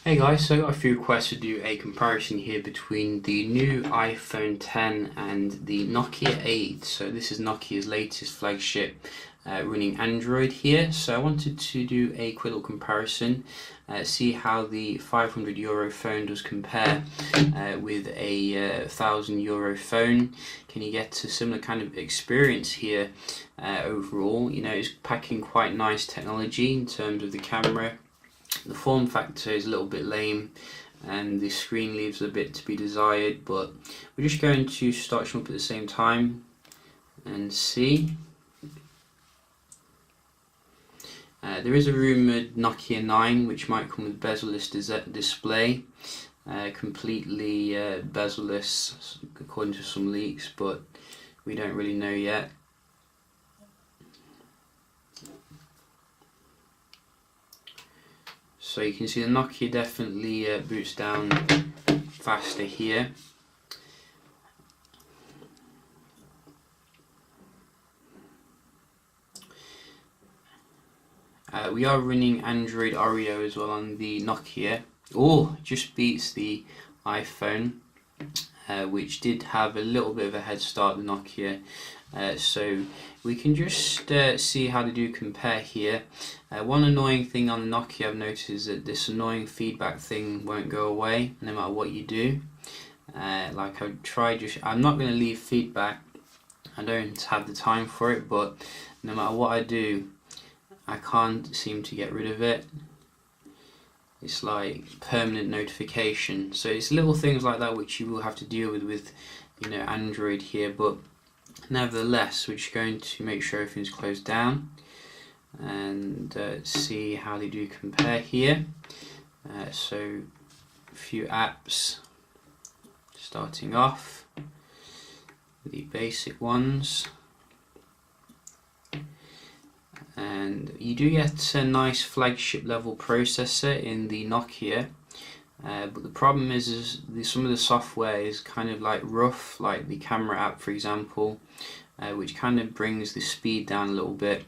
Hey guys, so I got a few requests to do a comparison here between the new iPhone 10 and the Nokia 8. So this is Nokia's latest flagship running Android here. So I wanted to do a quick little comparison, see how the €500 phone does compare with a €1,000 phone. Can you get a similar kind of experience here overall? You know, it's packing quite nice technology in terms of the camera. The form factor is a little bit lame and the screen leaves a bit to be desired, but we're just going to start them up at the same time and see. There is a rumoured Nokia 9 which might come with bezel-less display, completely bezel-less according to some leaks, but we don't really know yet. So you can see the Nokia definitely boots down faster here. We are running Android Oreo as well on the Nokia. Oh, just beats the iPhone, which did have a little bit of a head start, the Nokia. So we can just see how they do compare here. One annoying thing on the Nokia I've noticed is that this annoying feedback thing won't go away no matter what you do. Like I've tried, I'm not going to leave feedback, I don't have the time for it, but no matter what I do, I can't seem to get rid of it. It's like permanent notification. So it's little things like that which you will have to deal with you know, Android here, but nevertheless we're just going to make sure everything's closed down and see how they do compare here. So a few apps, starting off the basic ones, and you do get a nice flagship level processor in the Nokia, but the problem is some of the software is kind of like rough, like the camera app for example, which kind of brings the speed down a little bit.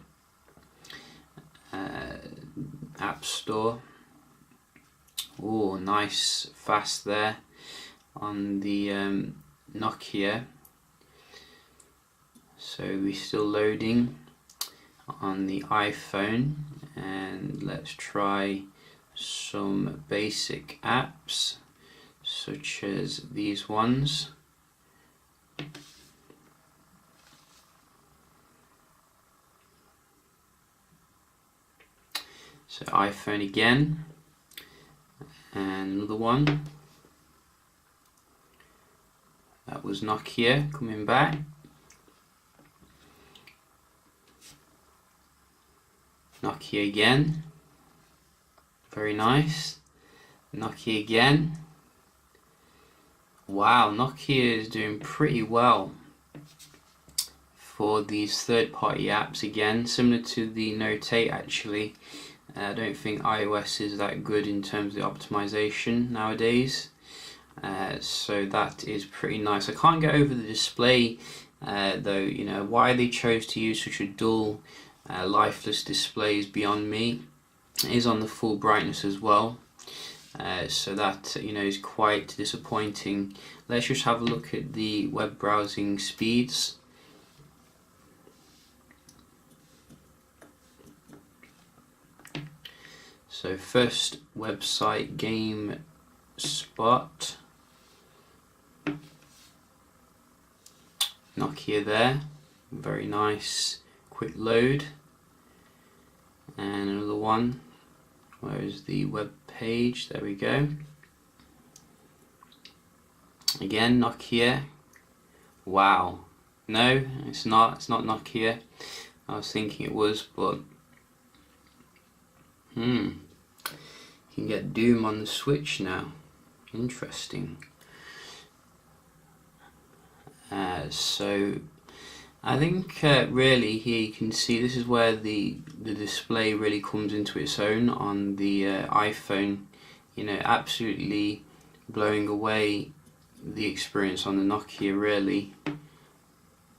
App Store, oh nice fast there on the Nokia. So we're still loading on the iPhone, and let's try some basic apps such as these ones. So iPhone again, and another one. That was Nokia coming back. Nokia again, very nice. Nokia again. Wow, Nokia is doing pretty well for these third-party apps again, similar to the Note 8 actually. I don't think iOS is that good in terms of the optimization nowadays, so that is pretty nice. I can't get over the display though, you know, why they chose to use such a dull lifeless display is beyond me. It is on the full brightness as well, so that, you know, is quite disappointing. Let's just have a look at the web browsing speeds. So first website, GameSpot, Nokia there, very nice quick load. And another one, where is the web page? There we go. Again Nokia. Wow, no, it's not Nokia. I was thinking it was, but you can get Doom on the Switch now. Interesting. So I think really here you can see this is where the display really comes into its own on the iPhone. You know, absolutely blowing away the experience on the Nokia really,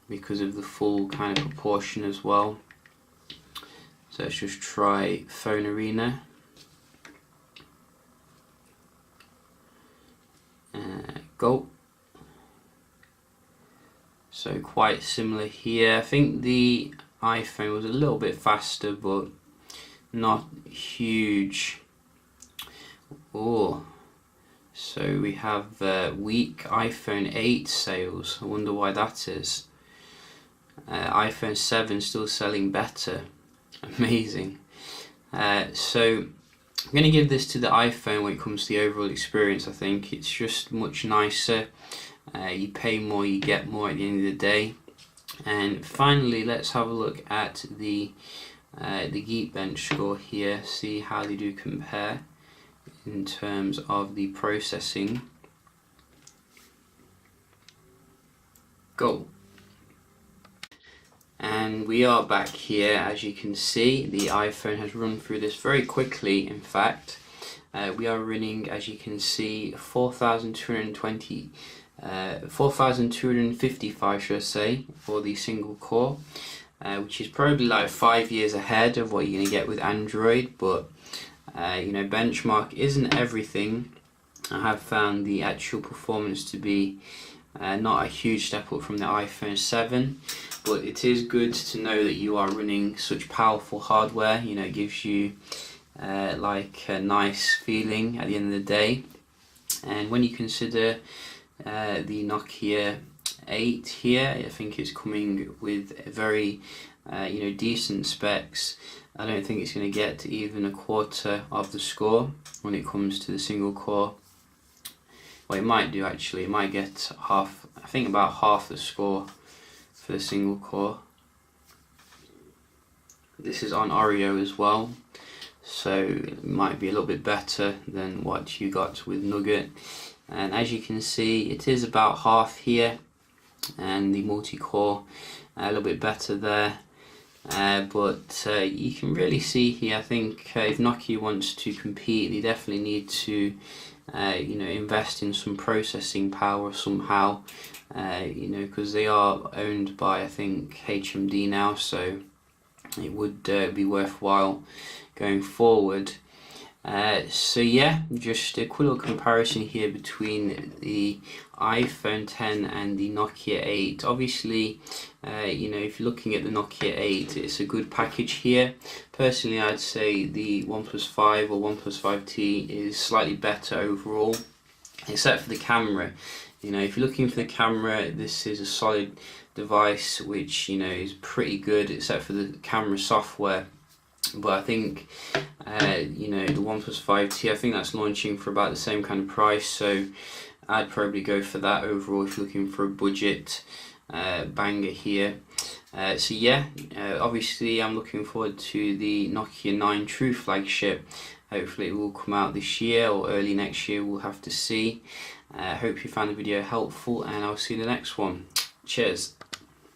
because of the full kind of proportion as well. So let's just try Phone Arena. Go. So quite similar here. I think the iPhone was a little bit faster, but not huge. Oh, so we have weak iPhone 8 sales. I wonder why that is. iPhone 7 still selling better. Amazing. So I'm going to give this to the iPhone when it comes to the overall experience. I think it's just much nicer. You pay more, you get more at the end of the day. And finally, let's have a look at the Geekbench score here, see how they do compare in terms of the processing. Go. And we are back here. As you can see, the iPhone has run through this very quickly. In fact, we are running, as you can see, 4,255 should I say, for the single core, which is probably like 5 years ahead of what you're going to get with Android. But you know, benchmark isn't everything. I have found the actual performance to be not a huge step up from the iPhone 7, but it is good to know that you are running such powerful hardware. You know, it gives you like a nice feeling at the end of the day. And when you consider the Nokia 8 here, I think it's coming with a very you know, decent specs. I don't think it's going to get even a quarter of the score when it comes to the single core. Well, it might do actually. It might get half. I think about half the score for the single core. This is on Oreo as well, so it might be a little bit better than what you got with Nugget. And as you can see, it is about half here, and the multi-core a little bit better there. But you can really see here, I think if Nokia wants to compete, they definitely need to you know, invest in some processing power somehow, you know, because they are owned by, I think, HMD now, so it would be worthwhile going forward. So yeah, just a quick little comparison here between the iPhone 10 and the Nokia 8. Obviously, you know, if you're looking at the Nokia 8, it's a good package here. Personally, I'd say the OnePlus 5 or OnePlus 5T is slightly better overall, except for the camera. You know, if you're looking for the camera, this is a solid device which, you know, is pretty good, except for the camera software. But I think you know, the OnePlus 5T, I think that's launching for about the same kind of price, so I'd probably go for that overall if you're looking for a budget banger here. So yeah, obviously I'm looking forward to the Nokia 9 True flagship. Hopefully it will come out this year or early next year, we'll have to see. Hope you found the video helpful, and I'll see you in the next one. Cheers.